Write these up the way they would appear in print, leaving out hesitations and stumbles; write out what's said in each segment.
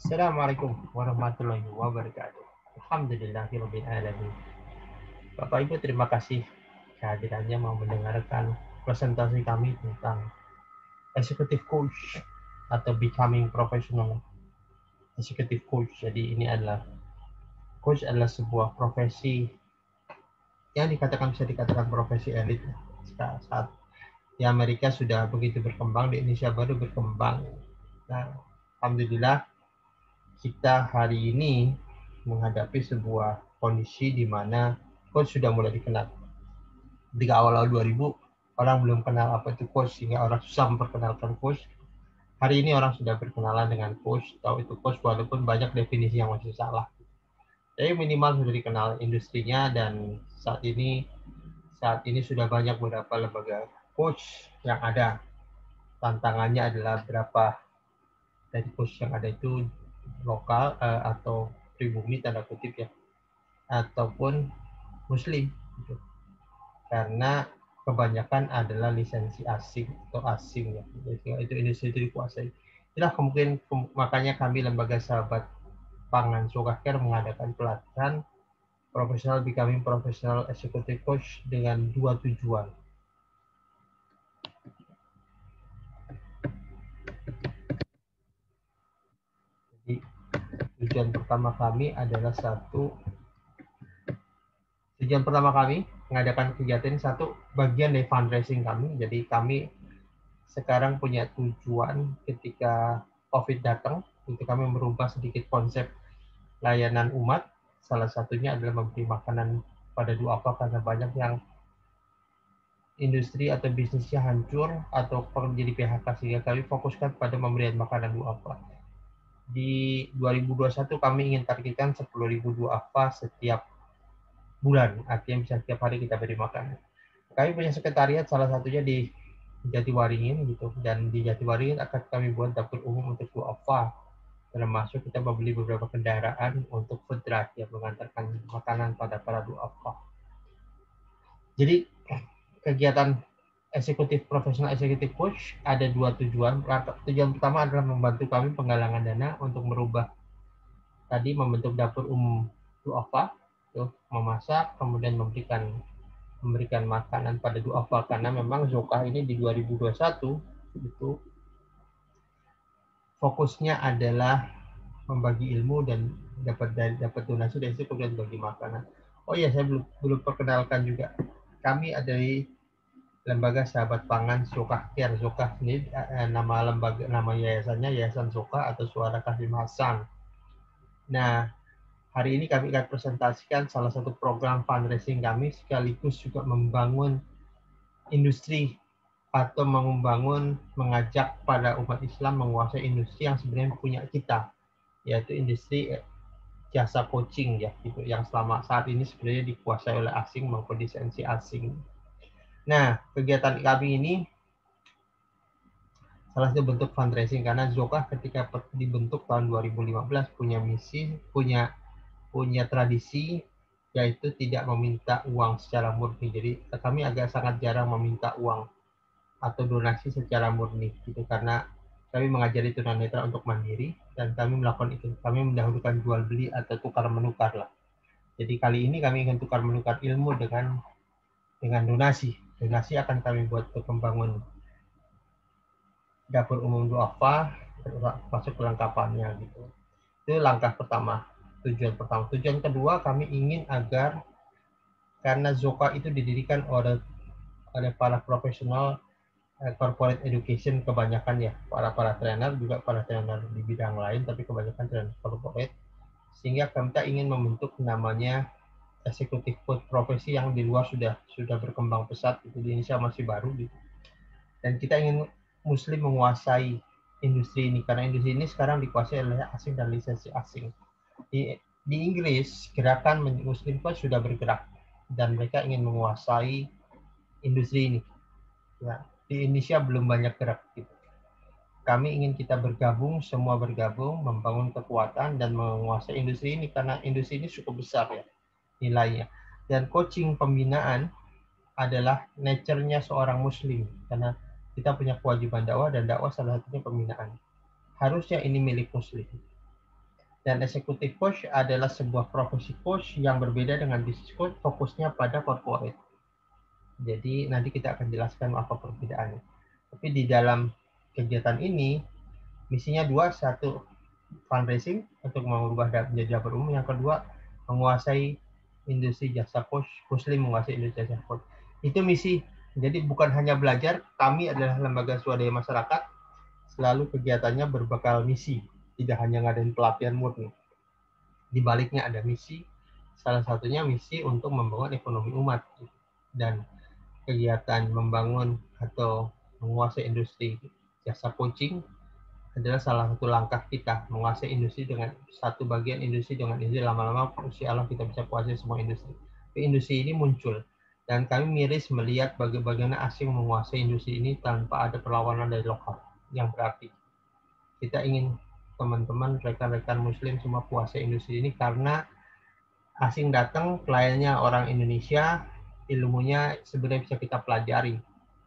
Assalamualaikum warahmatullahi wabarakatuh. Alhamdulillahirabbil alamin. Bapak Ibu, terima kasih kehadirannya mau mendengarkan presentasi kami tentang executive coach atau becoming professional executive coach. Jadi ini adalah coach adalah sebuah profesi yang bisa dikatakan profesi elit. Saat di Amerika sudah begitu berkembang, di Indonesia baru berkembang. Nah, alhamdulillah kita hari ini menghadapi sebuah kondisi di mana coach sudah mulai dikenal. Di awal-awal 2000, orang belum kenal apa itu coach, sehingga orang susah memperkenalkan coach. Hari ini orang sudah berkenalan dengan coach, tahu itu coach walaupun banyak definisi yang masih salah. Tapi minimal sudah dikenal industrinya, dan saat ini sudah banyak beberapa lembaga coach yang ada. Tantangannya adalah berapa dari coach yang ada itu lokal atau pribumi tanda kutip ya, ataupun muslim gitu. Karena kebanyakan adalah lisensi asing atau asing ya, itu industri itu dikuasai. Itulah mungkin makanya kami lembaga sahabat pangan Sukacare mengadakan pelatihan profesional becoming professional executive coach dengan dua tujuan. Jadi tujuan pertama kami adalah tujuan pertama kami mengadakan kegiatan satu bagian dari fundraising kami. Jadi kami sekarang punya tujuan ketika COVID datang, itu kami merubah sedikit konsep layanan umat. Salah satunya adalah memberi makanan pada duafa karena banyak yang industri atau bisnisnya hancur atau menjadi PHK, sehingga kami fokuskan pada pemberian makanan duafa. Di 2021 kami ingin targetkan 10.000 duafa setiap bulan, artinya bisa setiap hari kita beri makanan. Kami punya sekretariat salah satunya di Jatiwaringin gitu, dan di Jatiwaringin akan kami buat dapur umum untuk duafa, termasuk kita membeli beberapa kendaraan untuk food truck yang mengantarkan makanan pada para duafa. Jadi kegiatan eksekutif profesional eksekutif coach ada dua tujuan. Tujuan pertama adalah membantu kami penggalangan dana untuk merubah tadi, membentuk dapur umum duafa, memasak, kemudian memberikan makanan pada duafa, karena memang Zokah ini di 2021 itu fokusnya adalah membagi ilmu dan dapat donasi dari situ, kemudian bagi makanan. Oh iya, saya belum perkenalkan juga. Kami ada di lembaga sahabat pangan Sukacare. Zokah ini nama yayasannya Yayasan Zokah atau Suara Kasim Hasan. Nah, hari ini kami akan presentasikan salah satu program fundraising kami, sekaligus juga membangun industri atau mengajak pada umat Islam menguasai industri yang sebenarnya punya kita, yaitu industri jasa coaching ya, gitu, yang selama saat ini sebenarnya dikuasai oleh asing maupun lisensi asing. Nah, kegiatan kami ini salah satu bentuk fundraising, karena Zokah ketika dibentuk tahun 2015 punya misi, punya tradisi, yaitu tidak meminta uang secara murni. Jadi kami sangat jarang meminta uang atau donasi secara murni gitu, karena kami mengajari tunanetra untuk mandiri, dan kami melakukan itu. Kami mendahulukan jual beli atau tukar menukar lah. Jadi kali ini kami ingin tukar menukar ilmu dengan donasi. Donasi akan kami buat untuk membangun dapur umum duafa, masuk kelengkapannya gitu. Itu langkah pertama, tujuan pertama. Tujuan kedua, kami ingin agar, karena Zoka itu didirikan oleh para profesional corporate education kebanyakan ya, para trainer, juga para trainer di bidang lain, tapi kebanyakan trainer corporate, sehingga kami ingin membentuk namanya eksekutif coach, profesi yang di luar sudah berkembang pesat, itu di Indonesia masih baru gitu. Dan kita ingin muslim menguasai industri ini, karena industri ini sekarang dikuasai oleh asing dan lisensi asing. Di Inggris, gerakan muslim coach sudah bergerak dan mereka ingin menguasai industri ini. Ya, di Indonesia belum banyak gerak gitu. Kami ingin kita bergabung, semua bergabung, membangun kekuatan dan menguasai industri ini, karena industri ini cukup besar ya nilainya. Dan coaching pembinaan adalah nature-nya seorang muslim, karena kita punya kewajiban dakwah, dan dakwah salah satunya pembinaan. Harusnya ini milik muslim. Dan executive coach adalah sebuah profesi coach yang berbeda dengan business coach, fokusnya pada corporate. Jadi nanti kita akan jelaskan apa perbedaannya. Tapi di dalam kegiatan ini, misinya dua, satu fundraising untuk mengubah menjadi dapur umum, yang kedua menguasai industri jasa coach, Muslim menguasai industri jasa coach. Itu misi. Jadi bukan hanya belajar, kami adalah lembaga swadaya masyarakat, selalu kegiatannya berbekal misi, tidak hanya ngadain pelatihan murni. Di baliknya ada misi, salah satunya misi untuk membangun ekonomi umat. Dan kegiatan membangun atau menguasai industri jasa coaching adalah salah satu langkah kita menguasai industri dengan satu bagian industri dengan industri, lama-lama insya Allah kita bisa kuasai semua industri. Tapi industri ini muncul dan kami miris melihat bagaimana asing menguasai industri ini tanpa ada perlawanan dari lokal, yang berarti kita ingin teman-teman rekan-rekan muslim semua kuasai industri ini karena asing datang, kliennya orang Indonesia, ilmunya sebenarnya bisa kita pelajari.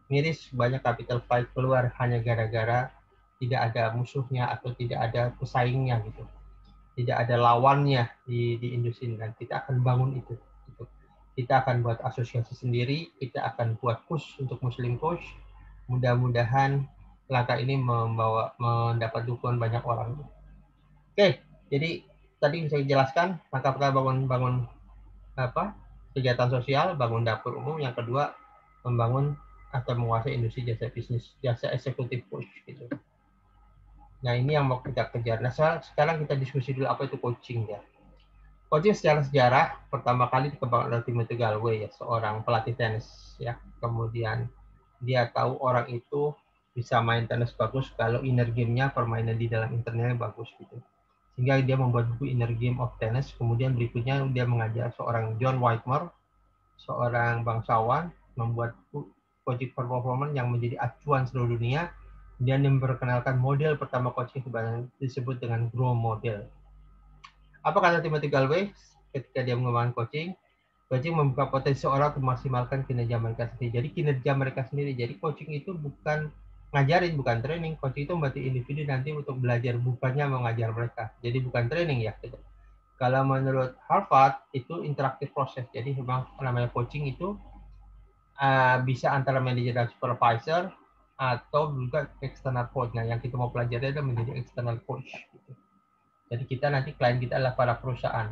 Miris banyak capital flight keluar hanya gara-gara tidak ada musuhnya atau tidak ada pesaingnya gitu. Tidak ada lawannya di industri ini. Dan kita akan bangun itu. Gitu. Kita akan buat asosiasi sendiri, kita akan buat coach untuk Muslim coach. Mudah-mudahan langkah ini mendapat dukungan banyak orang. Oke, jadi tadi saya jelaskan langkah pertama bangun kegiatan sosial, bangun dapur umum, yang kedua membangun atau menguasai industri jasa bisnis, jasa eksekutif coach gitu. Nah, ini yang mau kita kejar. Nah, sekarang kita diskusi dulu apa itu coaching ya. Coaching secara sejarah pertama kali dikembangkan oleh Timothy Gallwey ya, seorang pelatih tenis ya. Kemudian dia tahu orang itu bisa main tenis bagus kalau inner game-nya, permainan di dalam internalnya bagus gitu. Sehingga dia membuat buku Inner Game of Tennis. Kemudian berikutnya dia mengajar seorang John Whitmore, seorang bangsawan, membuat coaching performance yang menjadi acuan seluruh dunia. Dan memperkenalkan model pertama coaching disebut dengan Grow Model. Apa kata Timothy Gallwey ketika dia mengembangkan coaching? Coaching membuka potensi orang untuk memaksimalkan kinerja mereka sendiri. Jadi kinerja mereka sendiri. Jadi coaching itu bukan ngajarin, bukan training. Coaching itu membantu individu nanti untuk belajar, bukannya mengajar mereka. Jadi bukan training ya. Kalau menurut Harvard itu interaktif proses. Jadi memang namanya coaching itu bisa antara manajer dan supervisor atau juga external coach. Nah, yang kita mau pelajari adalah menjadi external coach. Gitu. Jadi kita nanti klien kita adalah para perusahaan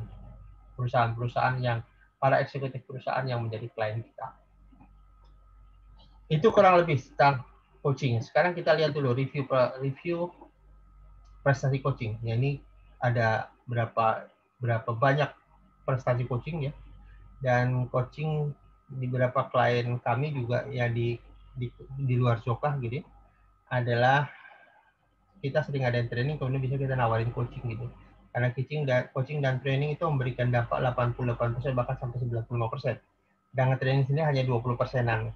yang para eksekutif perusahaan yang menjadi klien kita. Itu kurang lebih tentang coaching. Sekarang kita lihat dulu review prestasi coaching. Ya, ini ada berapa banyak prestasi coaching ya. Dan coaching di beberapa klien kami juga ya di luar Jokah gitu adalah kita sering ada training, kemudian bisa kita nawarin coaching gitu. Karena coaching dan training itu memberikan dampak 88% bahkan sampai 95%. Dan training sini hanya 20%-an.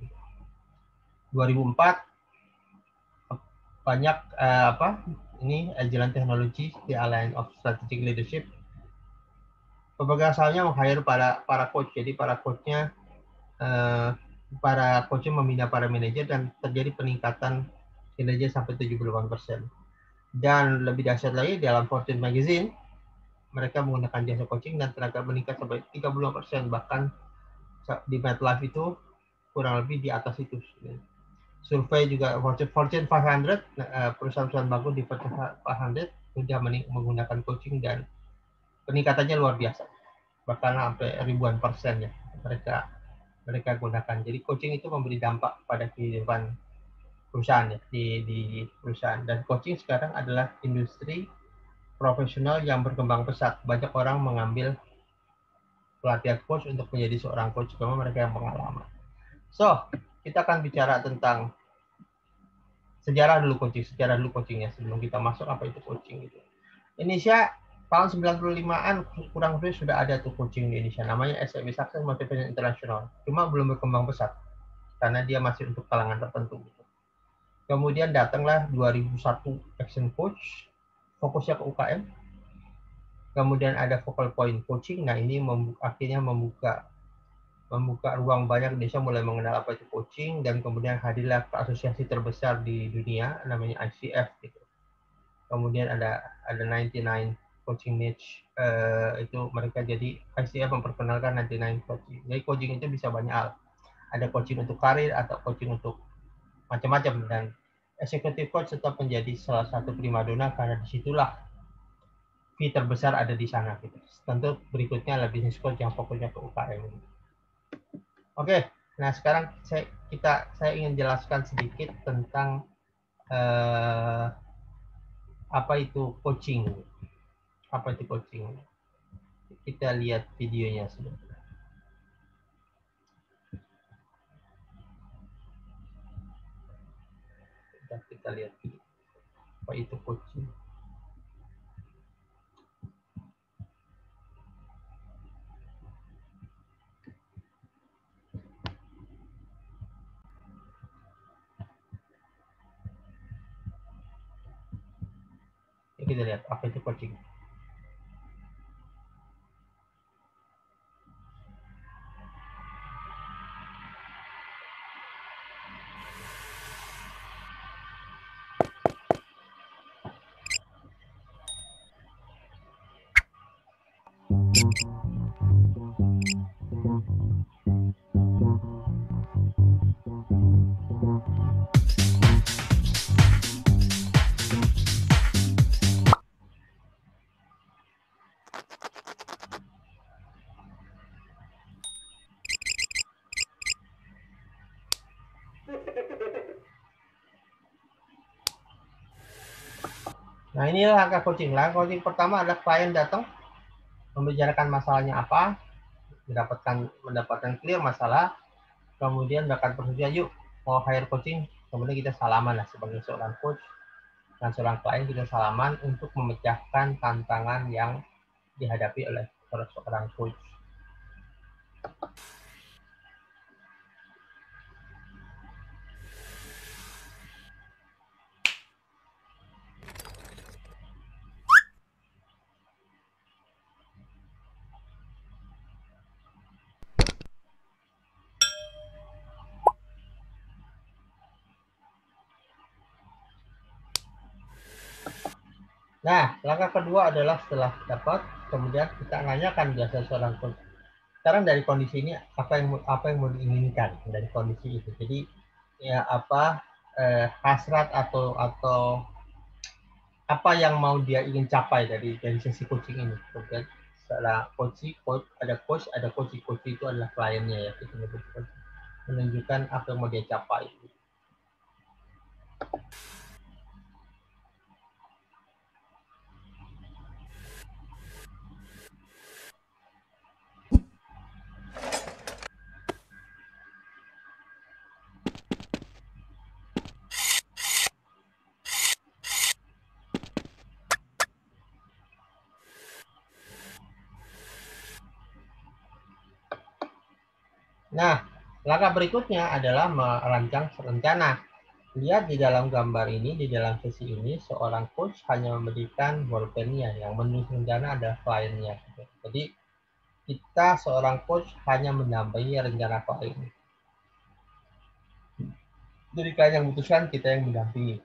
2004 banyak ini Agile Technology, the Alliance of Strategic Leadership. Pemegang sahamnya meng-hire para coach. Jadi para coachnya membina para manajer dan terjadi peningkatan kinerja sampai 78%. Dan lebih dahsyat lagi dalam Fortune Magazine mereka menggunakan jasa coaching dan tenaga meningkat sampai 35%, bahkan di MetLife itu kurang lebih di atas itu. Survei juga Fortune 500 perusahaan-perusahaan bagus di Fortune 500 sudah menggunakan coaching dan peningkatannya luar biasa, bahkan sampai ribuan persen ya mereka gunakan. Jadi coaching itu memberi dampak pada kehidupan perusahaan ya di perusahaan. Dan coaching sekarang adalah industri profesional yang berkembang pesat. Banyak orang mengambil pelatihan coach untuk menjadi seorang coach karena mereka yang pengalaman. So, kita akan bicara tentang sejarah dulu coachingnya sebelum kita masuk apa itu coaching gitu. Indonesia tahun 95-an kurang lebih sudah ada tuh coaching di Indonesia, namanya SME Success Motivation International. Cuma belum berkembang pesat karena dia masih untuk kalangan tertentu gitu. Kemudian datanglah 2001 Action Coach, fokusnya ke UKM. Kemudian ada Focal Point Coaching. Nah, ini akhirnya membuka ruang banyak Indonesia mulai mengenal apa itu coaching, dan kemudian hadirlah ke asosiasi terbesar di dunia namanya ICF gitu. Kemudian ada 99 coaching niche itu mereka jadi ICF memperkenalkan 99 coaching. Jadi coaching itu bisa banyak hal. Ada coaching untuk karir atau coaching untuk macam-macam, dan executive coach tetap menjadi salah satu primadona karena disitulah fee terbesar ada di sana gitu. Tentu berikutnya adalah business coach yang fokusnya ke UKM. Oke, nah sekarang saya ingin jelaskan sedikit tentang apa itu coaching. Apa itu coaching? Kita lihat videonya sebentar. Kita lihat apa itu coaching. Kita lihat apa itu coaching. Nah, inilah langkah coaching. Langkah coaching pertama adalah klien datang, membicarakan masalahnya apa, mendapatkan clear masalah, kemudian bahkan persetujuan, yuk mau hire coaching, kemudian kita salaman lah sebagai seorang coach dan seorang klien, kita salaman untuk memecahkan tantangan yang dihadapi oleh seorang coach. Nah, langkah kedua adalah setelah dapat, kemudian kita tanyakan jasa seorang coach. Sekarang dari kondisi ini apa yang mau diinginkan dari kondisi itu. Jadi ya apa hasrat atau apa yang mau dia ingin capai dari sesi coaching ini. Kemudian setelah coach ada coach itu adalah kliennya ya, kita menunjukkan apa yang mau dia capai. Nah, langkah berikutnya adalah merancang rencana. Lihat di dalam gambar ini, di dalam sesi ini, seorang coach hanya memberikan bolpennya, yang menulis rencana adalah kliennya. Jadi, kita seorang coach hanya mendampingi rencana klien. Jadi klien yang memutuskan, kita yang mendampingi.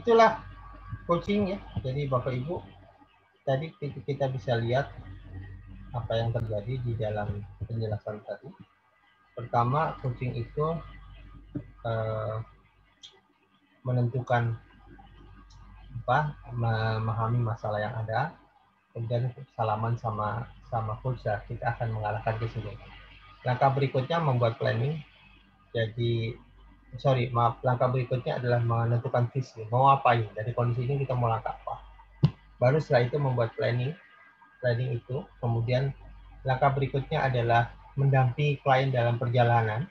itulah coaching ya. Jadi Bapak Ibu, tadi kita bisa lihat apa yang terjadi di dalam penjelasan tadi. Pertama, coaching itu menentukan memahami masalah yang ada, kemudian salaman sama coach ya, kita akan mengarahkan ke sini. Langkah berikutnya membuat planning. Jadi langkah berikutnya adalah menentukan visi, mau apa ini, dari kondisi ini kita mau langkah apa. Baru setelah itu membuat planning itu, kemudian langkah berikutnya adalah mendampingi klien dalam perjalanan.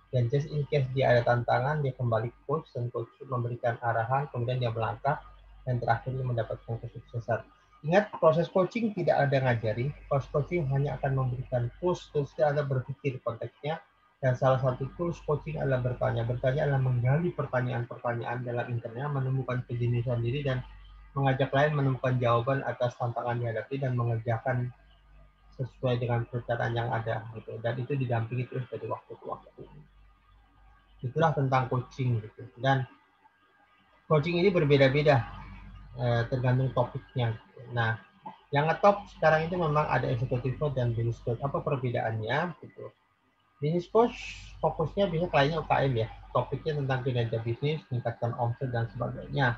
Dan just in case dia ada tantangan, dia kembali ke coach, dan coach memberikan arahan, kemudian dia melangkah, dan terakhir dia mendapatkan kesuksesan. Ingat, proses coaching tidak ada ngajari, proses coaching hanya akan memberikan tools Anda berpikir konteksnya, dan salah satu tools coaching adalah bertanya. Bertanya adalah menggali pertanyaan-pertanyaan dalam internet, menemukan kejeniusan diri, dan mengajak klien menemukan jawaban atas tantangan dihadapi, dan mengerjakan sesuai dengan perencanaan yang ada. Gitu. Dan itu didampingi terus dari waktu ke waktu. Itulah tentang coaching gitu. Dan coaching ini berbeda-beda tergantung topiknya. Nah, yang ngetop sekarang itu memang ada executive coach dan business coach. Apa perbedaannya gitu? Business coach fokusnya biasanya kliennya UKM ya. Topiknya tentang kinerja bisnis, meningkatkan omset dan sebagainya.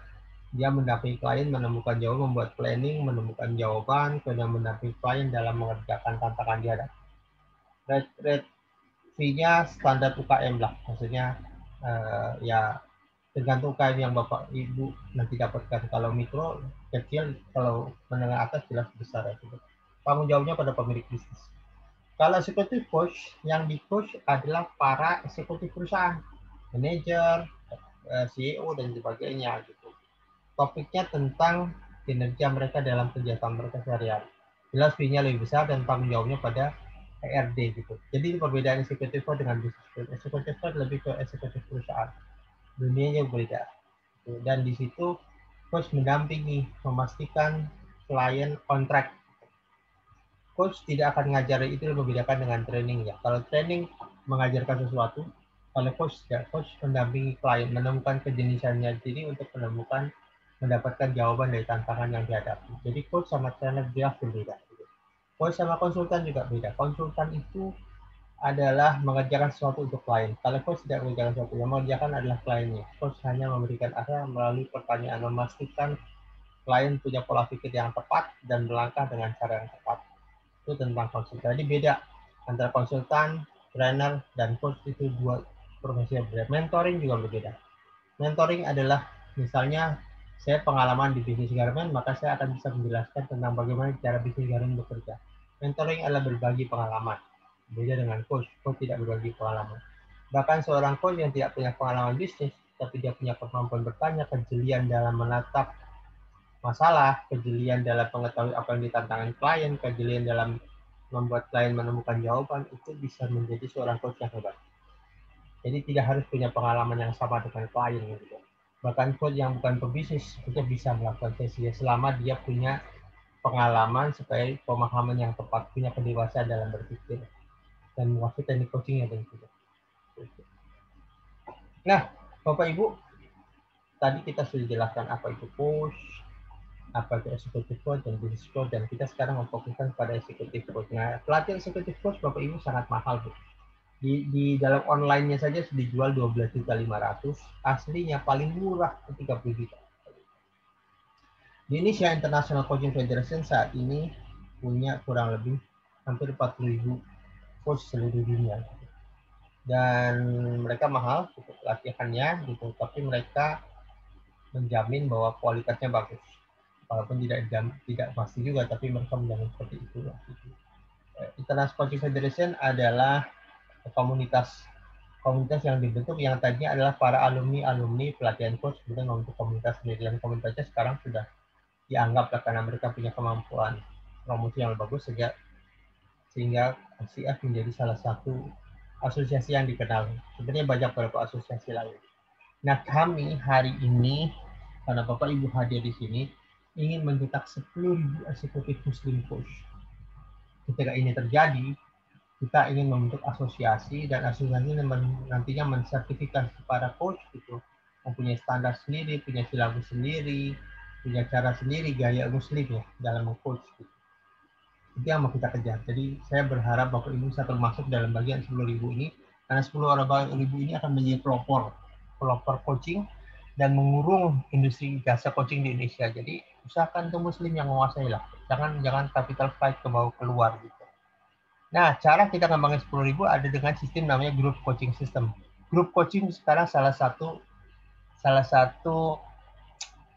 Dia mendampingi klien menemukan jawaban, membuat planning, menemukan jawaban, kemudian mendampingi klien dalam mengerjakan tantangan dihadapi. Rate fee-nya standar UKM lah, maksudnya ya tergantung UKM yang Bapak Ibu nanti dapatkan. Kalau mikro kecil, kalau menengah atas jelas besar ya. Gitu. Tanggung jawabnya pada pemilik bisnis. Kalau eksekutif coach, yang di coach adalah para eksekutif perusahaan, manajer, CEO dan sebagainya gitu. Topiknya tentang kinerja mereka dalam kegiatan mereka sehari-hari. Jelas fee-nya lebih besar dan tanggung jawabnya pada ERD gitu. Jadi perbedaan eksekutif coach dengan business coach. Eksekutif coach lebih ke eksekutif perusahaan. Dunianya berbeda. Dan di situ coach mendampingi, memastikan klien kontrak. Coach tidak akan ngajari, itu membedakan dengan training ya. Kalau training mengajarkan sesuatu, kalau coach tidak, coach mendampingi klien, menemukan kejeniusannya diri untuk mendapatkan jawaban dari tantangan yang dihadapi. Jadi coach sama trainer jelas berbeda. Coach sama konsultan juga beda. Konsultan itu adalah mengerjakan sesuatu untuk klien. Kalau coach tidak mengerjakan sesuatu, yang mengerjakan adalah kliennya. Coach hanya memberikan arahan melalui pertanyaan, memastikan klien punya pola pikir yang tepat dan melangkah dengan cara yang tepat. Itu tentang konsultan. Jadi beda antara konsultan, trainer, dan coach itu dua profesi yang berbeda. Mentoring juga berbeda. Mentoring adalah misalnya saya pengalaman di bisnis garmen, maka saya akan bisa menjelaskan tentang bagaimana cara bisnis garmen bekerja. Mentoring adalah berbagi pengalaman. Beda dengan coach. Coach tidak berbagi pengalaman. Bahkan seorang coach yang tidak punya pengalaman bisnis, tapi dia punya kemampuan bertanya, kejelian dalam menatap masalah, kejelian dalam mengetahui apa yang ditantangkan klien, kejelian dalam membuat klien menemukan jawaban, itu bisa menjadi seorang coach yang hebat. Jadi tidak harus punya pengalaman yang sama dengan klien gitu. Bahkan coach yang bukan pebisnis itu bisa melakukan sesi selama dia punya pengalaman supaya pemahaman yang tepat, punya kedewasaan dalam berpikir dan menguasai teknik coachingnya dan juga. Nah, Bapak Ibu, tadi kita sudah jelaskan apa itu coach, apa itu executive coach dan business coach, dan kita sekarang memfokuskan pada executive coach. Nah, pelatihan executive coach Bapak Ibu sangat mahal, Bu. Di dalam online-nya saja sudah dijual 12.500.000, aslinya paling murah 30 juta. Di Indonesia International Coaching Federation saat ini punya kurang lebih hampir 40.000 coach seluruh dunia. Dan mereka mahal gitu, latihannya gitu, tapi mereka menjamin bahwa kualitasnya bagus. Walaupun tidak pasti juga, tapi mereka menjamin seperti itu. International Coaching Federation adalah komunitas yang dibentuk yang tadinya adalah para alumni pelatihan coach, kemudian untuk komunitas sendiri, dan komunitasnya sekarang sudah dianggap karena mereka punya kemampuan promosi yang bagus sehingga CF menjadi salah satu asosiasi yang dikenal. Sebenarnya banyak beberapa asosiasi lain. Nah, kami hari ini karena Bapak Ibu hadir di sini ingin mencetak 10.000 eksekutif muslim coach. Ketika ini terjadi, kita ingin membentuk asosiasi, dan asosiasi ini nantinya mensertifikasi para coach gitu, mempunyai standar sendiri, punya silabus sendiri, punya cara sendiri, gaya muslim ya dalam meng-coach. Itu yang mau kita kejar. Jadi saya berharap Bapak Ibu bisa termasuk dalam bagian 10.000 ini, karena 10.000 ini akan menjadi pelopor coaching dan mengurung industri jasa coaching di Indonesia. Jadi usahakan itu muslim yang menguasai lah. Jangan capital flight ke bawah keluar gitu. Nah, cara kita ngembangin 10.000 ada dengan sistem namanya group coaching system. Group coaching sekarang salah satu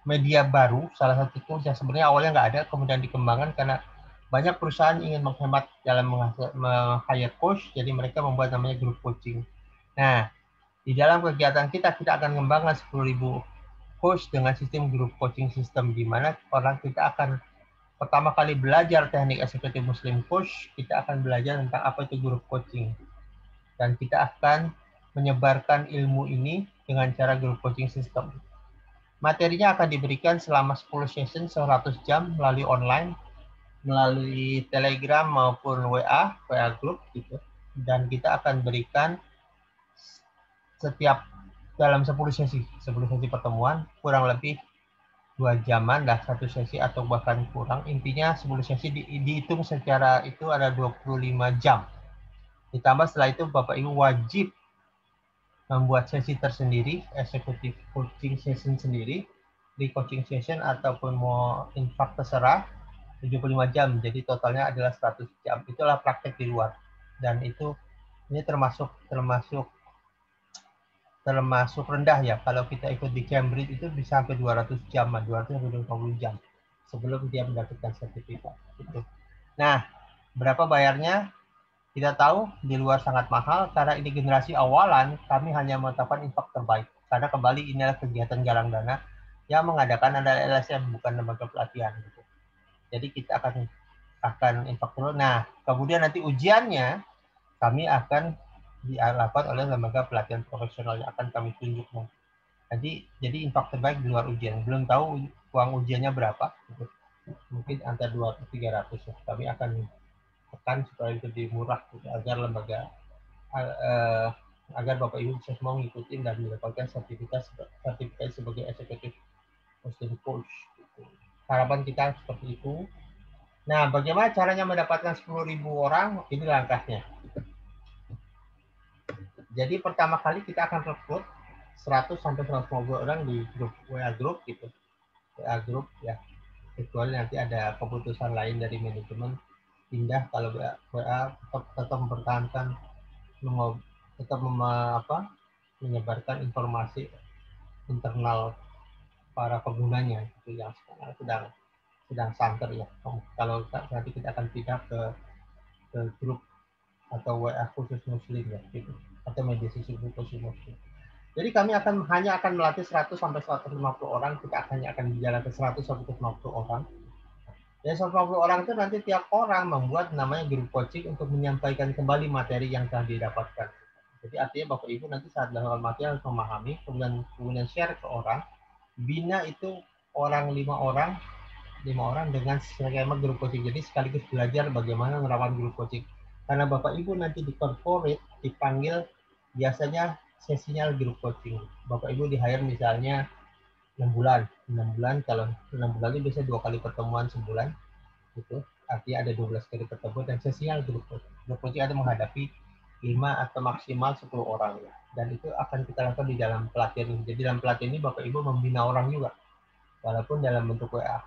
media baru, salah satu tools yang sebenarnya awalnya nggak ada, kemudian dikembangkan karena banyak perusahaan ingin menghemat dalam meng-hire coach, jadi mereka membuat namanya group coaching. Nah, di dalam kegiatan kita akan mengembangkan 10.000 coach dengan sistem group coaching system, di mana orang kita akan pertama kali belajar teknik eksekutif muslim coach, kita akan belajar tentang apa itu group coaching. Dan kita akan menyebarkan ilmu ini dengan cara group coaching system. Materinya akan diberikan selama 10 session 100 jam melalui online, melalui Telegram maupun WA group gitu. Dan kita akan berikan setiap dalam 10 sesi pertemuan kurang lebih 2 jaman dah satu sesi atau bahkan kurang. Intinya 10 sesi dihitung secara itu ada 25 jam. Ditambah setelah itu Bapak Ibu wajib membuat sesi tersendiri, eksekutif coaching session sendiri, di coaching session ataupun mau infak terserah 75 jam, jadi totalnya adalah 100 jam. Itulah praktek di luar. Dan ini termasuk rendah ya. Kalau kita ikut di Cambridge itu bisa sampai 200 jam, 200 sampai 250 jam sebelum dia mendapatkan sertifikat. Gitu. Nah, berapa bayarnya? Kita tahu di luar sangat mahal, karena ini generasi awalan, kami hanya mengatakan infak terbaik. Karena kembali inilah kegiatan galang dana yang mengadakan adalah LSM, bukan lembaga pelatihan. Gitu. Jadi kita akan infak dulu. Nah, kemudian nanti ujiannya kami akan dilakukan oleh lembaga pelatihan profesional yang akan kami tunjuk. Jadi infak terbaik di luar ujian. Belum tahu uang ujiannya berapa. Gitu. Mungkin antara 200-300 ya. Kami akan tekan supaya itu dimurah gitu, agar Bapak Ibu bisa semua mengikuti dan mendapatkan sertifikat sebagai eksekutif muslim coach. Gitu. Harapan kita seperti itu. Nah, bagaimana caranya mendapatkan 10.000 orang? Ini langkahnya. Jadi pertama kali kita akan rekrut 100 sampai 150 orang di grup WA group gitu. WA group ya. Kecuali nanti ada keputusan lain dari manajemen pindah, kalau WA tetap mempertahankan, tetap menyebarkan informasi internal para penggunanya itu yang sedang santer ya. Kalau nanti kita akan pindah ke grup atau WA khusus muslim ya gitu, atau media sosial khusus muslim. Jadi kami hanya akan melatih 100 sampai 150 orang, kita hanya akan berjalan ke 100 sampai 150 orang. Dan 150 orang itu nanti tiap orang membuat namanya grup coaching untuk menyampaikan kembali materi yang telah didapatkan. Jadi artinya Bapak Ibu nanti saat melakukan materi harus memahami, kemudian share ke orang. Bina itu 5 orang dengan skema grup coaching. Jadi sekaligus belajar bagaimana merawat grup coaching. Karena Bapak Ibu nanti di corporate dipanggil biasanya sesinya grup coaching. Bapak Ibu di-hire misalnya 6 bulan. Kalau 6 bulan itu biasanya 2 kali pertemuan sebulan. Gitu. Artinya ada 12 kali pertemuan dan sesinya grup coaching. Grup coaching ada menghadapi 5 atau maksimal 10 orang. Ya. Dan itu akan kita lakukan di dalam pelatihan ini. Jadi dalam pelatihan ini Bapak Ibu membina orang juga. Walaupun dalam bentuk WA.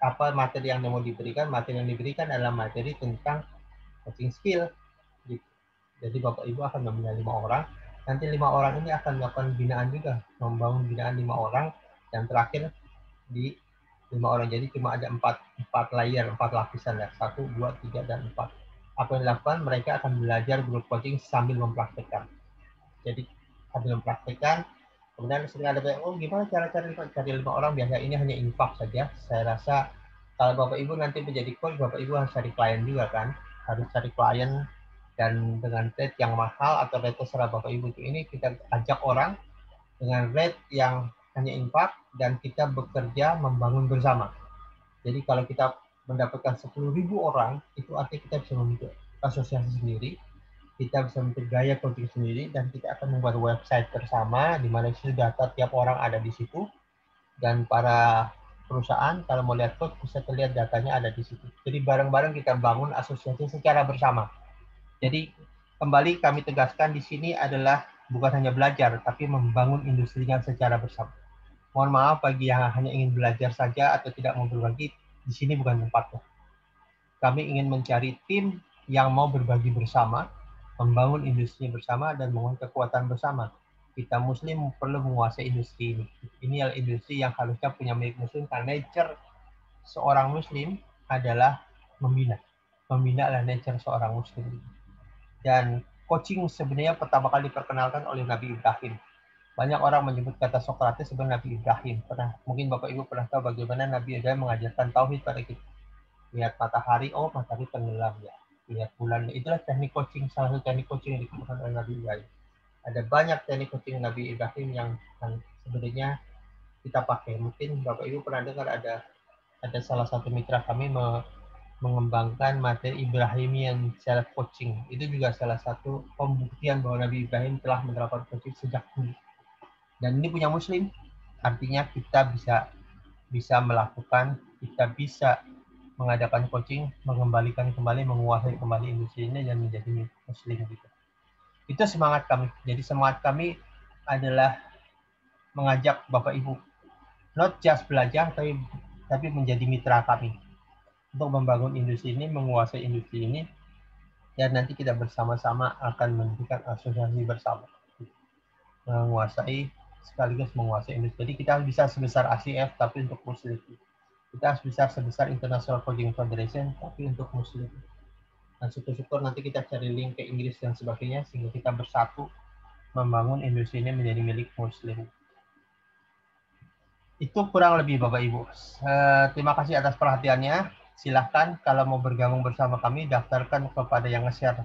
Apa materi yang mau diberikan? Materi yang diberikan adalah materi tentang coaching skill. Jadi Bapak Ibu akan membina 5 orang. Nanti 5 orang ini akan melakukan binaan juga. Membangun binaan 5 orang. Dan terakhir di 5 orang. Jadi cuma ada 4 layer, 4 lapisan ya. 1, 2, 3, dan 4. Apa yang dilakukan? Mereka akan belajar grup coaching sambil mempraktekkan. Jadi sambil mempraktekkan, kemudian sering ada gimana cara cari 5 orang? Biasa ini hanya infak saja. Saya rasa kalau Bapak Ibu nanti menjadi coach, Bapak Ibu harus cari klien juga kan? Harus cari klien dan dengan rate yang mahal atau rate terserah Bapak Ibu. Ini kita ajak orang dengan rate yang hanya infak dan kita bekerja membangun bersama. Jadi kalau kita mendapatkan 10.000 orang, itu artinya kita bisa membentuk asosiasi sendiri kita bisa membentuk gaya coaching sendiri, dan kita akan membuat website bersama di mana isi data tiap orang ada di situ, dan para perusahaan kalau mau lihat coach bisa terlihat datanya ada di situ. Jadi bareng-bareng kita bangun asosiasi secara bersama. Jadi kembali kami tegaskan di sini adalah bukan hanya belajar, tapi membangun industrinya secara bersama. Mohon maaf bagi yang hanya ingin belajar saja atau tidak mau berbagi, di sini bukan tempatnya. Kami ingin mencari tim yang mau berbagi bersama, membangun industri bersama, dan membangun kekuatan bersama. Kita Muslim perlu menguasai industri ini. Ini adalah industri yang harusnya punya milik Muslim, karena nature seorang Muslim adalah membina. Membina adalah nature seorang Muslim. Dan coaching sebenarnya pertama kali diperkenalkan oleh Nabi Ibrahim. Banyak orang menyebut kata Sokrates sebagai Nabi Ibrahim. Mungkin Bapak Ibu pernah tahu bagaimana Nabi Ibrahim mengajarkan tauhid pada kita. Lihat matahari, oh matahari tenggelam ya. Lihat bulan, itulah teknik coaching, salah satu teknik coaching yang dikemukakan oleh Nabi Ibrahim. Ada banyak teknik coaching Nabi Ibrahim yang sebenarnya kita pakai. Mungkin Bapak Ibu pernah dengar ada salah satu mitra kami mengembangkan materi Ibrahimian self coaching. Itu juga salah satu pembuktian bahwa Nabi Ibrahim telah menerapkan coaching sejak dulu. Dan ini punya Muslim, artinya kita bisa melakukan, kita bisa mengadakan coaching, mengembalikan kembali, menguasai kembali industri ini dan menjadi Muslim gitu. Itu semangat kami. Jadi semangat kami adalah mengajak Bapak Ibu not just belajar, tapi menjadi mitra kami untuk membangun industri ini, menguasai industri ini, dan nanti kita bersama-sama akan mendirikan asosiasi bersama, sekaligus menguasai industri. Jadi kita bisa sebesar ACF tapi untuk Muslim. Kita bisa sebesar International Coaching Federation tapi untuk Muslim. Dan syukur-syukur nanti kita cari link ke Inggris dan sebagainya sehingga kita bersatu membangun industri ini menjadi milik Muslim. Itu kurang lebih Bapak Ibu. Terima kasih atas perhatiannya. Silahkan kalau mau bergabung bersama kami, daftarkan kepada yang nge-share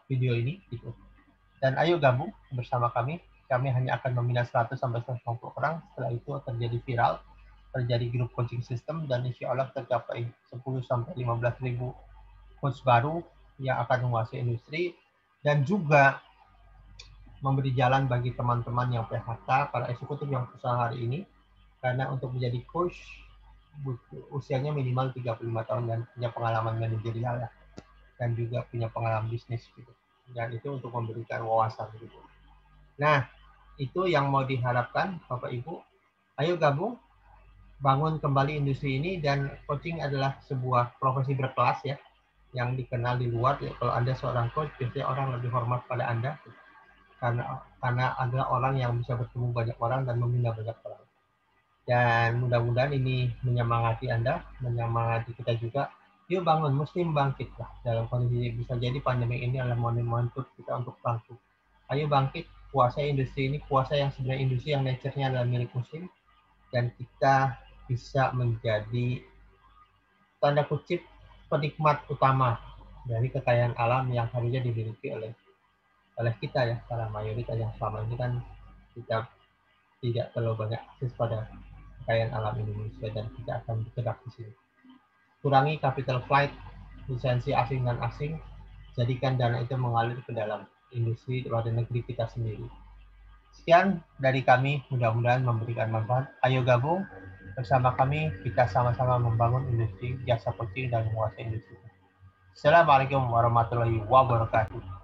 video ini gitu. Dan ayo gabung bersama kami. Kami hanya akan membina 100 sampai 150 orang. Setelah itu terjadi viral, terjadi grup coaching system, dan insya Allah tercapai 10 sampai 15 ribu coach baru yang akan menguasai industri, dan juga memberi jalan bagi teman-teman yang PHK, para eksekutif yang usaha hari ini, karena untuk menjadi coach usianya minimal 35 tahun dan punya pengalaman manajerial ya, dan juga punya pengalaman bisnis gitu. Dan itu untuk memberikan wawasan gitu. Nah, itu yang mau diharapkan Bapak Ibu. Ayo gabung, bangun kembali industri ini, dan coaching adalah sebuah profesi berkelas ya, yang dikenal di luar ya. Kalau Anda seorang coach, biasanya orang lebih hormat pada Anda karena adalah orang yang bisa bertemu banyak orang dan membina banyak orang. Dan mudah-mudahan ini menyemangati Anda, menyemangati kita juga. Yuk bangun, Muslim bangkit lah. Dalam kondisi bisa jadi pandemi ini adalah momentum kita untuk bangkit. Ayo bangkit, kuasai industri ini, kuasai yang sebenarnya industri yang nature-nya adalah milik Muslim, dan kita bisa menjadi tanda kutip penikmat utama dari kekayaan alam yang harusnya dimiliki oleh kita ya, para mayoritas yang selama ini kan kita tidak terlalu banyak akses pada kekayaan alam Indonesia, dan kita akan bergerak di sini. Kurangi capital flight, lisensi asing dan asing, jadikan dana itu mengalir ke dalam industri pada negeri kita sendiri. Sekian dari kami, mudah-mudahan memberikan manfaat. Ayo gabung bersama kami, kita sama-sama membangun industri jasa coaching dan menguasai industri. Assalamualaikum warahmatullahi wabarakatuh.